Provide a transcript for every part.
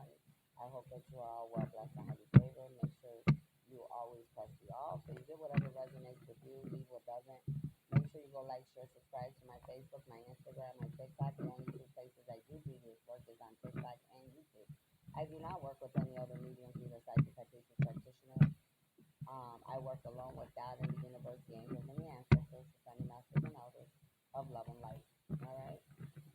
everybody. I hope that you are all well blessed and highly favored. Make sure you always press the all. So you get whatever resonates with you, leave what doesn't. Make sure you go like, share, subscribe to my Facebook, my Instagram, my TikTok. The only two places I do this work is on TikTok and YouTube. I do not work with any other mediums, either psychic practitioners. I work alone with God and the universe, the angels, and the ancestors, the Sunny Masters and Elders of love and light. All right?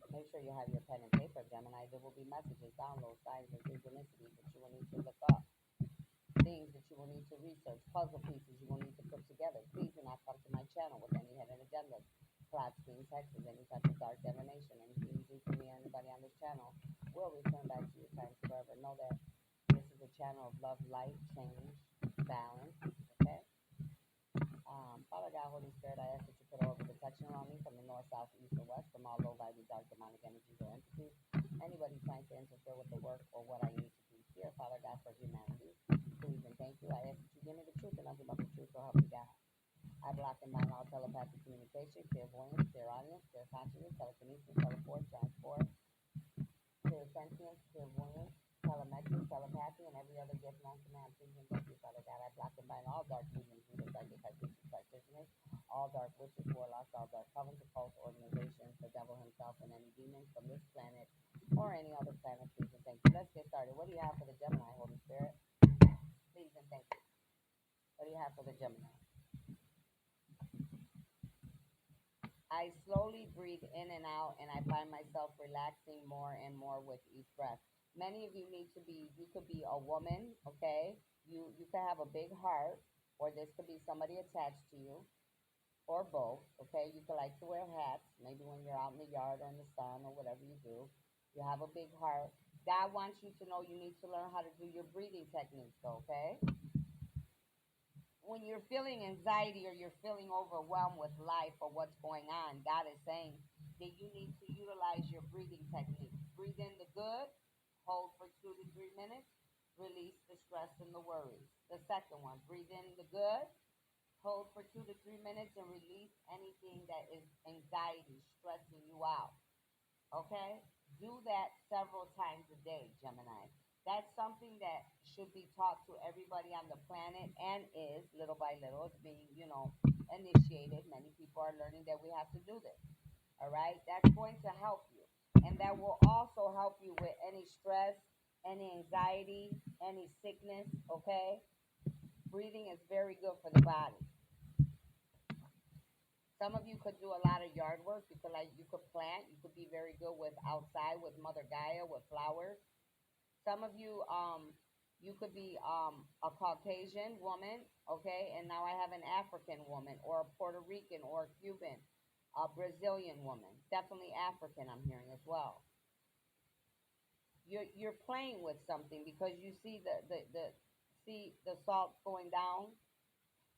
Make sure you have your pen and paper, Gemini. There will be messages, downloads, signs, and synchronicities that you will need to look up, things that you will need to research, puzzle pieces you will need to put together. Please do not come to my channel with any hidden agendas, plots, schemes, hexes, any type of dark divination. Anything you do for me or anybody on this channel will return back to you times forever. Know that this is a channel of love, light, change, balance. Okay? Father God, Holy Spirit, I ask that you put all the protection around me from the north, south, east, and west, from all low, mighty, dark, demonic energies or entities. Anybody trying to interfere with the work or what I need to do here, Father God, for humanity. Please and thank you. I ask that you give me the truth and nothing but the truth, so help me God. I block and bind all telepathic communication, clairvoyance, clairaudience, clairconsciousness, telekinesis, teleport, transport, clairsentience, clairvoyance, telemetry, telepathy, and every other gift known to man. Please and thank you, Father God. I block and bind all dark mediums, leaders, psychic practitioners, all dark witches, warlocks, all dark covens, occult organizations, the devil himself, and any demons from this planet or any other planet. Please and thank you. Let's get started. What do you have for the Gemini, Holy Spirit? Please and thank you. What do you have for the Gemini? I slowly breathe in and out, and I find myself relaxing more and more with each breath. Many of you need to be, you could be a woman, okay? You could have a big heart, or this could be somebody attached to you, or both, okay? You could like to wear hats, maybe when you're out in the yard or in the sun or whatever you do. You have a big heart. God wants you to know you need to learn how to do your breathing techniques, okay? When you're feeling anxiety or you're feeling overwhelmed with life or what's going on, God is saying that you need to utilize your breathing techniques. Breathe in the good, hold for 2 to 3 minutes, release the stress and the worries. The second one, breathe in the good, hold for 2 to 3 minutes, and release anything that is anxiety, stressing you out. Okay? Do that several times a day, Gemini. That's something that should be taught to everybody on the planet and is little by little. It's being, initiated. Many people are learning that we have to do this. All right? That's going to help you. And that will also help you with any stress, any anxiety, any sickness. Okay? Breathing is very good for the body. Some of you could do a lot of yard work. You could plant. You could be very good with outside with Mother Gaia with flowers. Some of you you could be a Caucasian woman, okay, and now I have an African woman or a Puerto Rican or a Cuban, a Brazilian woman, definitely African. I'm hearing as well. You're playing with something because you see the salt going down.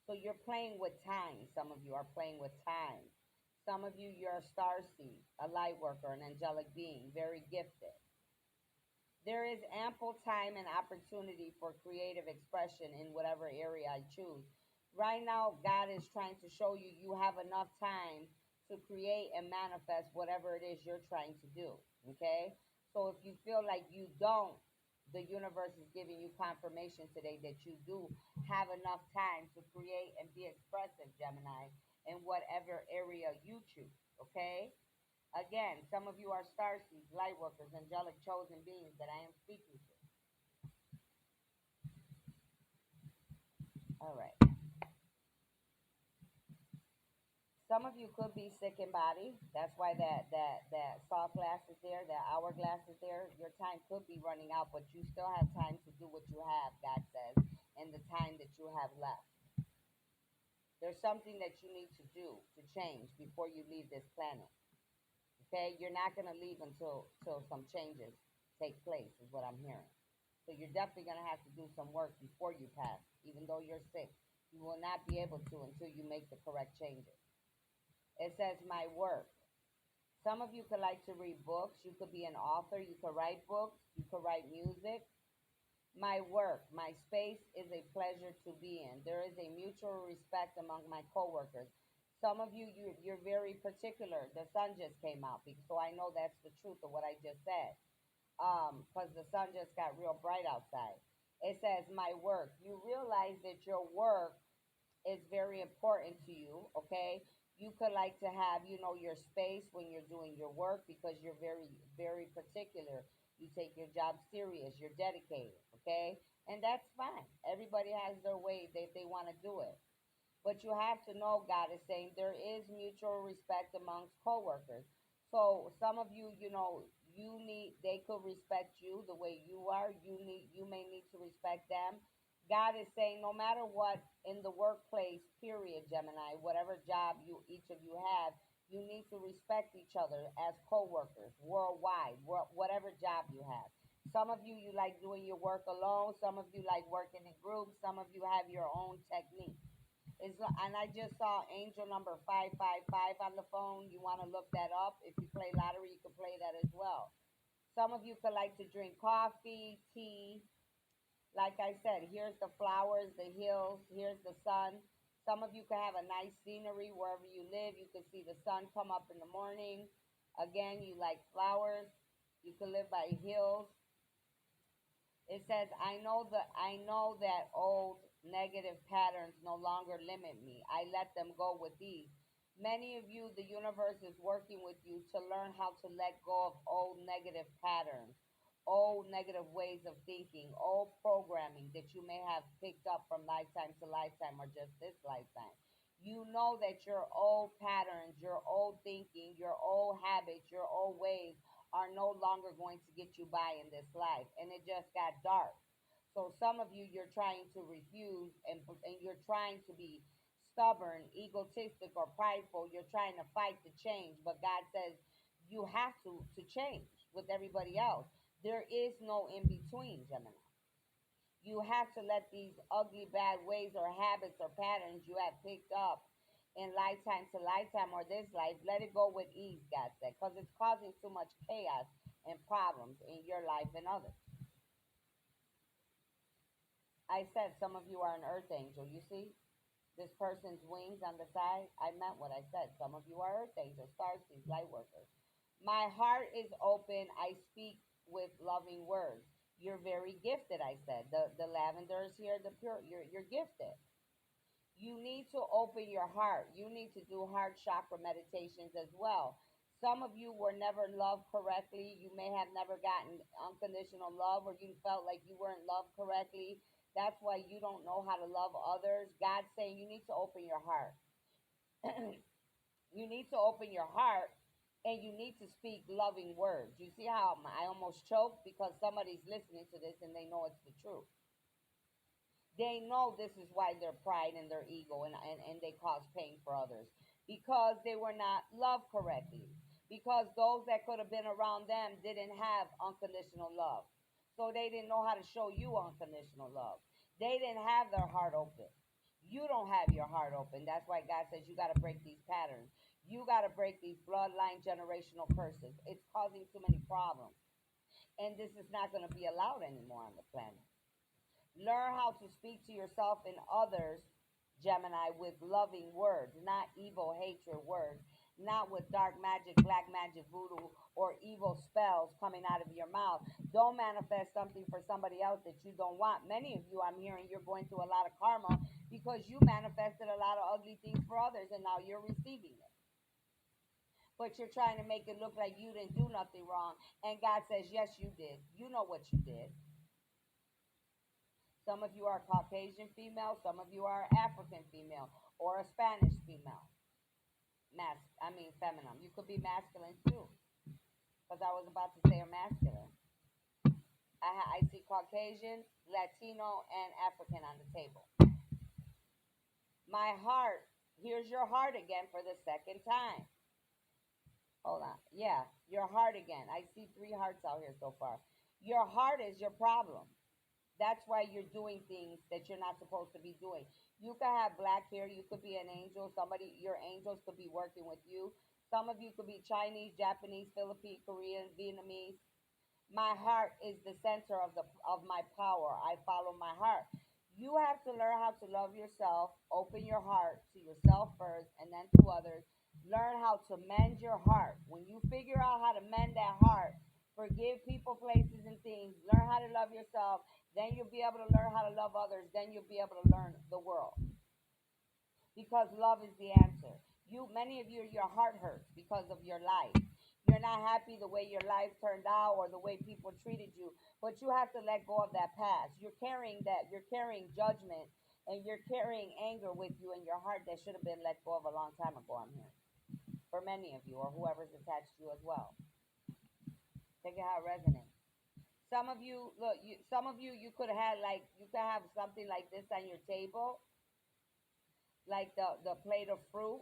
So you're playing with time. Some of you are playing with time. Some of you, you're a star seed, a light worker, an angelic being, very gifted. There is ample time and opportunity for creative expression in whatever area I choose. Right now, God is trying to show you you have enough time to create and manifest whatever it is you're trying to do. Okay? So if you feel like you don't, the universe is giving you confirmation today that you do have enough time to create and be expressive, Gemini, in whatever area you choose. Okay? Again, some of you are star seeds, light workers, angelic chosen beings that I am speaking to. All right. Some of you could be sick in body. That's why that soft glass is there, that hourglass is there. Your time could be running out, but you still have time to do what you have, God says, in the time that you have left. There's something that you need to do to change before you leave this planet. Okay? You're not going to leave until some changes take place, is what I'm hearing. So you're definitely going to have to do some work before you pass, even though you're sick. You will not be able to until you make the correct changes. It says, my work. Some of you could like to read books. You could be an author. You could write books. You could write music. My work, my space is a pleasure to be in. There is a mutual respect among my coworkers. Some of you, you're very particular. The sun just came out, so I know that's the truth of what I just said. because the sun just got real bright outside. It says, my work. You realize that your work is very important to you, okay? You could like to have, your space when you're doing your work because you're very, very particular. You take your job serious, you're dedicated, okay? And that's fine. Everybody has their way they want to do it. But you have to know, God is saying there is mutual respect amongst coworkers. So some of you, they could respect you the way you are. You may need to respect them. God is saying no matter what in the workplace, period, Gemini, whatever job each of you have, you need to respect each other as coworkers worldwide, whatever job you have. Some of you, you like doing your work alone. Some of you like working in groups. Some of you have your own technique. And I just saw angel number 555 on the phone. You want to look that up. If you play lottery, you can play that as well. Some of you could like to drink coffee, tea. Like I said, here's the flowers, the hills, here's the sun. Some of you could have a nice scenery wherever you live. You could see the sun come up in the morning. Again, you like flowers. You could live by hills. It says, I know that old negative patterns no longer limit me. I let them go with ease. Many of you, the universe is working with you to learn how to let go of old negative patterns, old negative ways of thinking, old programming that you may have picked up from lifetime to lifetime or just this lifetime. You know that your old patterns, your old thinking, your old habits, your old ways are no longer going to get you by in this life. And it just got dark. So some of you, you're trying to refuse and you're trying to be stubborn, egotistic, or prideful. You're trying to fight the change. But God says you have to change with everybody else. There is no in between, Gemini. You have to let these ugly, bad ways or habits or patterns you have picked up in lifetime to lifetime or this life, let it go with ease, God said, because it's causing too much chaos and problems in your life and others. I said some of you are an earth angel. You see this person's wings on the side? I meant what I said. Some of you are earth angels, stars, these light workers. My heart is open. I speak with loving words. You're very gifted, I said. The lavender is here, the pure, you're gifted. You need to open your heart. You need to do heart chakra meditations as well. Some of you were never loved correctly. You may have never gotten unconditional love or you felt like you weren't loved correctly. That's why you don't know how to love others. God's saying you need to open your heart. You need to open your heart and you need to speak loving words. You see how I almost choked because somebody's listening to this and they know it's the truth. They know this is why their pride and their ego and they cause pain for others because they were not loved correctly. Because those that could have been around them didn't have unconditional love. So they didn't know how to show you unconditional love. They didn't have their heart open. You don't have your heart open. That's why God says you got to break these patterns. You got to break these bloodline generational curses. It's causing too many problems. And this is not going to be allowed anymore on the planet. Learn how to speak to yourself and others, Gemini, with loving words, not evil, hatred words, not with dark magic, black magic, voodoo, or evil spells coming out of your mouth. Don't manifest something for somebody else that you don't want. Many of you, I'm hearing, you're going through a lot of karma because you manifested a lot of ugly things for others and now you're receiving it. But you're trying to make it look like you didn't do nothing wrong. And God says, yes, you did. You know what you did. Some of you are Caucasian female, some of you are African female, or a Spanish female. Feminine. You could be masculine too, because I was about to say a masculine. I see Caucasian, Latino, and African on the table. My heart, here's your heart again for the second time. Hold on. Yeah, your heart again. I see three hearts out here so far. Your heart is your problem. That's why you're doing things that you're not supposed to be doing. You could have black hair. You could be an angel. Somebody, your angels could be working with you. Some of you could be Chinese, Japanese, Philippine, Korean, Vietnamese. My heart is the center of my power. I follow my heart. You have to learn how to love yourself. Open your heart to yourself first, and then to others. Learn how to mend your heart. When you figure out how to mend that heart, Forgive people, places, and things. Learn how to love yourself. Then you'll be able to learn how to love others. Then you'll be able to learn the world. Because love is the answer. Many of you, your heart hurts because of your life. You're not happy the way your life turned out or the way people treated you, but you have to let go of that past. You're carrying that. You're carrying judgment and you're carrying anger with you in your heart that should have been let go of a long time ago. I'm here for many of you or whoever's attached to you as well. Take it how it resonates. Some of you, look, some of you, you could have like, you could have something like this on your table, like the plate of fruit.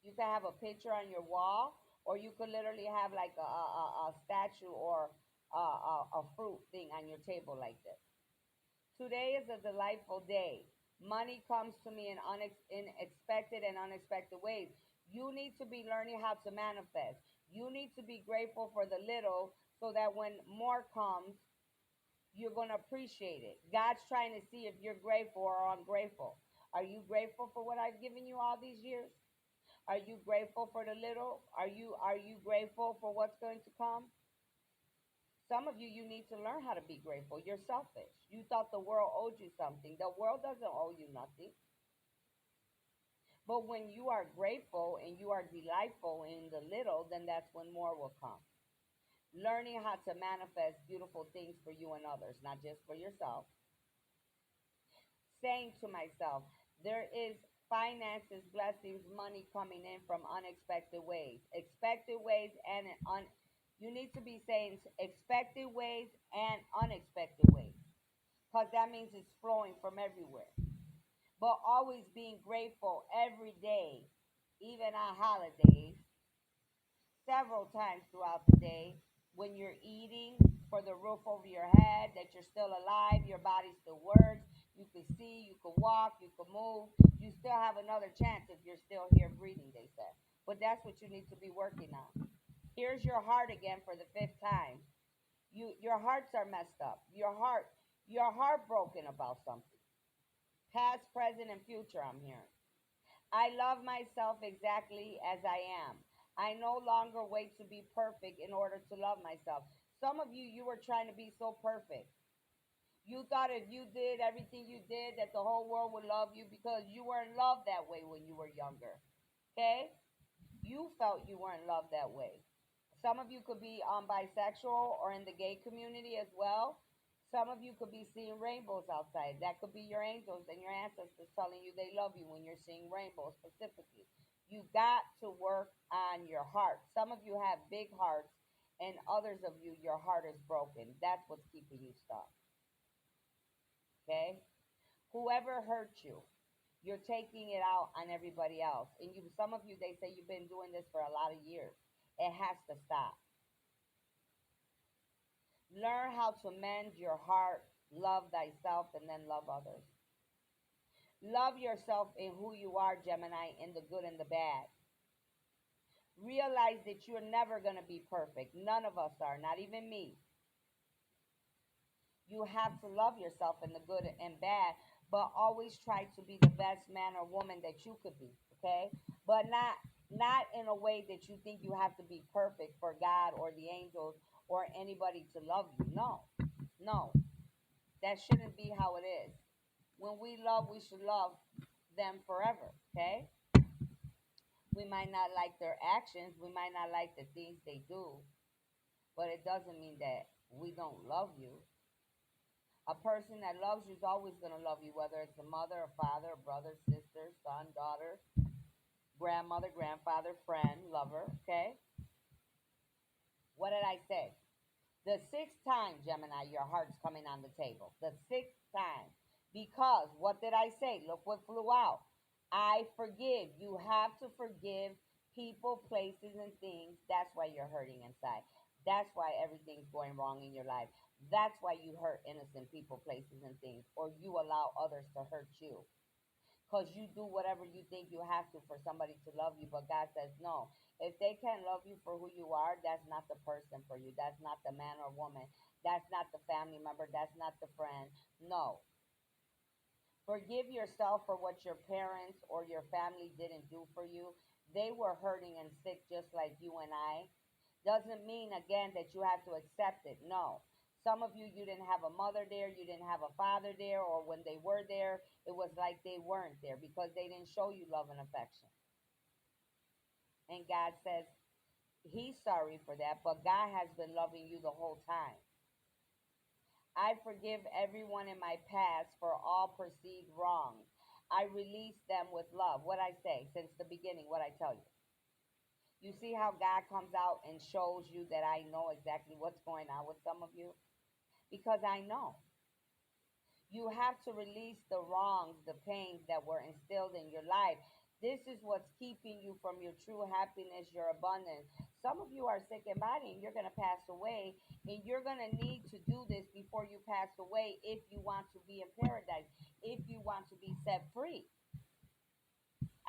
You could have a picture on your wall, or you could literally have like a statue or a fruit thing on your table like this. Today is a delightful day. Money comes to me in expected and unexpected ways. You need to be learning how to manifest. You need to be grateful for the little so that when more comes, you're going to appreciate it. God's trying to see if you're grateful or ungrateful. Are you grateful for what I've given you all these years? Are you grateful for the little? Are you grateful for what's going to come? Some of you, you need to learn how to be grateful. You're selfish. You thought the world owed you something. The world doesn't owe you nothing. But when you are grateful and you are delightful in the little, then that's when more will come. Learning how to manifest beautiful things for you and others, not just for yourself. Saying to myself, there is finances, blessings, money coming in from unexpected ways. Expected ways and you need to be saying expected ways and unexpected ways. Because that means it's flowing from everywhere. But always being grateful every day, even on holidays, several times throughout the day, when you're eating, for the roof over your head, that you're still alive, your body still works, you can see, you can walk, you can move, you still have another chance if you're still here breathing, they said. But that's what you need to be working on. Here's your heart again for the fifth time. Your hearts are messed up. You're heartbroken about something. Past, present, and future, I'm hearing. I love myself exactly as I am. I no longer wait to be perfect in order to love myself. Some of you, you were trying to be so perfect. You thought if you did everything you did, that the whole world would love you because you weren't loved that way when you were younger. Okay? You felt you weren't loved that way. Some of you could be bisexual or in the gay community as well. Some of you could be seeing rainbows outside. That could be your angels and your ancestors telling you they love you when you're seeing rainbows specifically. You got to work on your heart. Some of you have big hearts, and others of you, your heart is broken. That's what's keeping you stuck. Okay? Whoever hurt you, you're taking it out on everybody else. And some of you, they say you've been doing this for a lot of years. It has to stop. Learn how to mend your heart, love thyself, and then love others. Love yourself in who you are, Gemini, in the good and the bad. Realize that you're never going to be perfect. None of us are, not even me. You have to love yourself in the good and bad, but always try to be the best man or woman that you could be, okay? But not in a way that you think you have to be perfect for God or the angels or anybody to love you. No. No. That shouldn't be how it is. When we love, we should love them forever, okay? We might not like their actions, we might not like the things they do, but it doesn't mean that we don't love you. A person that loves you is always going to love you, whether it's a mother, a father, a brother, sister, son, daughter, grandmother, grandfather, friend, lover, okay? What did I say? The sixth time, Gemini, your heart's coming on the table. The sixth time. Because, what did I say? Look what flew out. I forgive. You have to forgive people, places, and things. That's why you're hurting inside. That's why everything's going wrong in your life. That's why you hurt innocent people, places, and things. Or you allow others to hurt you because you do whatever you think you have to for somebody to love you. But God says, no, if they can't love you for who you are, that's not the person for you. That's not the man or woman. That's not the family member. That's not the friend. No. Forgive yourself for what your parents or your family didn't do for you. They were hurting and sick just like you and I. Doesn't mean, again, that you have to accept it. No. Some of you, you didn't have a mother there, you didn't have a father there, or when they were there, it was like they weren't there because they didn't show you love and affection. And God says He's sorry for that, but God has been loving you the whole time. I forgive everyone in my past for all perceived wrongs. I release them with love. What I say since the beginning, what I tell you. You see how God comes out and shows you that I know exactly what's going on with some of you? Because I know. You have to release the wrongs, the pains that were instilled in your life. This is what's keeping you from your true happiness, your abundance. Some of you are sick in body and you're going to pass away, and you're going to need to do this before you pass away if you want to be in paradise, if you want to be set free.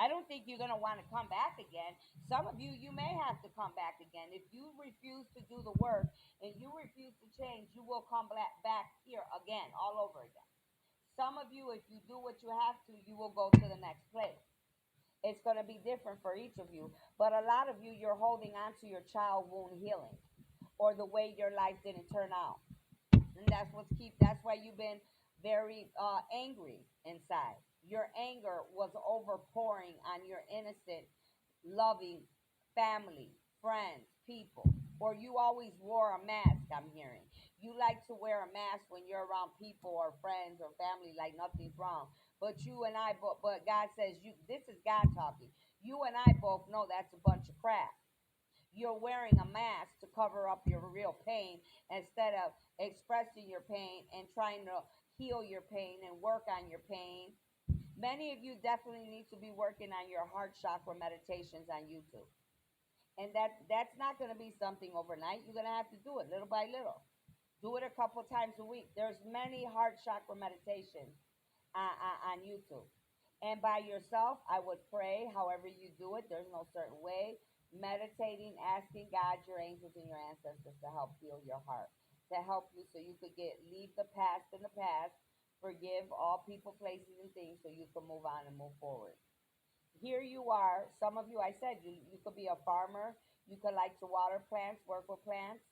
I don't think you're going to want to come back again. Some of you, you may have to come back again. If you refuse to do the work and you refuse to change, you will come back here again, all over again. Some of you, if you do what you have to, you will go to the next place. It's going to be different for each of you. But a lot of you, you're holding on to your child wound healing or the way your life didn't turn out. And that's why you've been very angry inside. Your anger was overpouring on your innocent, loving family, friends, people. Or you always wore a mask, I'm hearing. You like to wear a mask when you're around people or friends or family like nothing's wrong. But you and I, but God says, this is God talking. You and I both know that's a bunch of crap. You're wearing a mask to cover up your real pain instead of expressing your pain and trying to heal your pain and work on your pain. Many of you definitely need to be working on your heart chakra meditations on YouTube. And that's not going to be something overnight. You're going to have to do it little by little. Do it a couple times a week. There's many heart chakra meditations on YouTube. And by yourself, I would pray however you do it. There's no certain way. Meditating, asking God, your angels, and your ancestors to help heal your heart, to help you so you could leave the past in the past, forgive all people, places, and things so you can move on and move forward. Here you are. Some of you, I said, you could be a farmer. You could like to water plants, work with plants.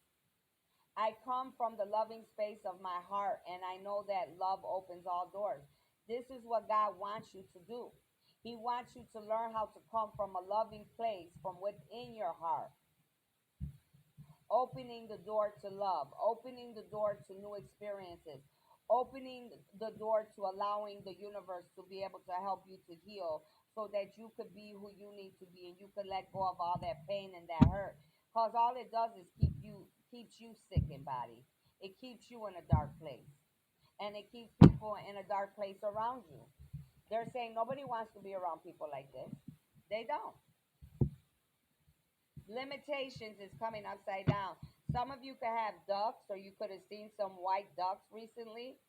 I come from the loving space of my heart, and I know that love opens all doors. This is what God wants you to do. He wants you to learn how to come from a loving place from within your heart, opening the door to love, opening the door to new experiences, opening the door to allowing the universe to be able to help you to heal so that you could be who you need to be and you could let go of all that pain and that hurt. Because all it does is keeps you sick in body. It keeps you in a dark place. And it keeps people in a dark place around you. They're saying nobody wants to be around people like this. They don't. Limitations is coming upside down. Some of you could have ducks, or you could have seen some white ducks recently.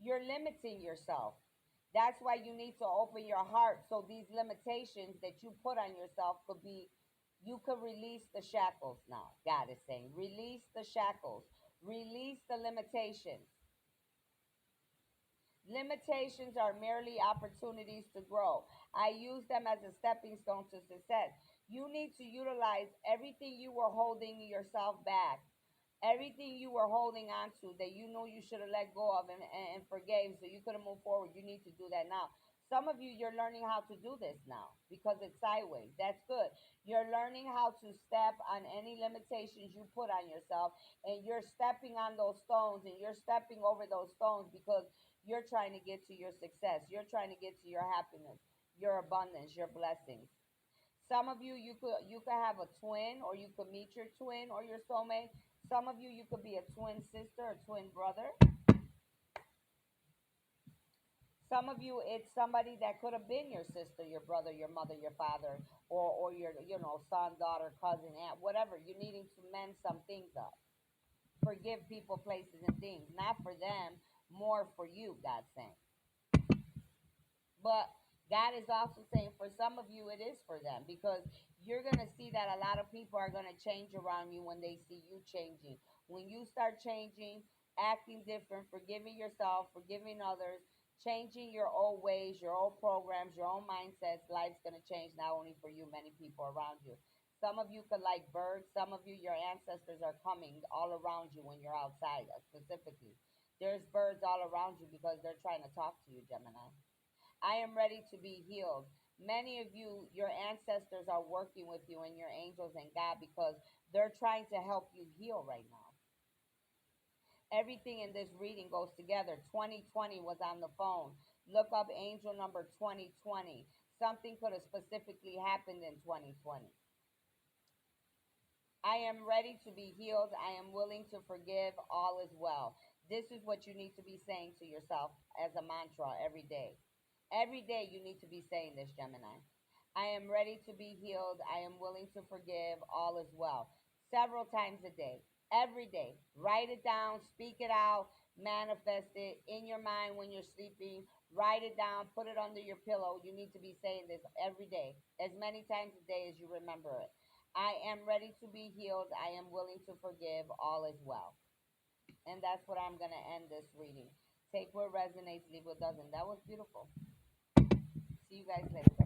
You're limiting yourself. That's why you need to open your heart so these limitations that you put on yourself you could release the shackles now. God is saying, release the shackles, release the limitations. Limitations are merely opportunities to grow. I use them as a stepping stone to success. You need to utilize everything you were holding yourself back, everything you were holding on to that you know you should have let go of and forgave so you could have moved forward. You need to do that now. Some of you, you're learning how to do this now because it's sideways. That's good. You're learning how to step on any limitations you put on yourself, and you're stepping on those stones and you're stepping over those stones because you're trying to get to your success. You're trying to get to your happiness, your abundance, your blessings. Some of you, you could have a twin, or you could meet your twin or your soulmate. Some of you, you could be a twin sister, a twin brother. Some of you, it's somebody that could have been your sister, your brother, your mother, your father, or your son, daughter, cousin, aunt, whatever. You're needing to mend some things up. Forgive people, places, and things. Not for them, more for you, God's saying. But God is also saying for some of you, it is for them because you're going to see that a lot of people are going to change around you when they see you changing. When you start changing, acting different, forgiving yourself, forgiving others, changing your old ways, your old programs, your own mindsets, life's going to change not only for you, many people around you. Some of you could like birds. Some of you, your ancestors are coming all around you when you're outside, specifically. There's birds all around you because they're trying to talk to you, Gemini. I am ready to be healed. Many of you, your ancestors are working with you and your angels and God because they're trying to help you heal right now. Everything in this reading goes together. 2020 was on the phone. Look up angel number 2020. Something could have specifically happened in 2020. I am ready to be healed. I am willing to forgive. All is well. This is what you need to be saying to yourself as a mantra every day. Every day you need to be saying this, Gemini. I am ready to be healed. I am willing to forgive. All is well. Several times a day. Every day. Write it down, speak it out, manifest it in your mind when you're sleeping. Write it down, put it under your pillow. You need to be saying this every day, as many times a day as you remember it. I am ready to be healed. I am willing to forgive. All is well. And that's what I'm going to end this reading. Take what resonates, leave what doesn't. That was beautiful. See you guys later.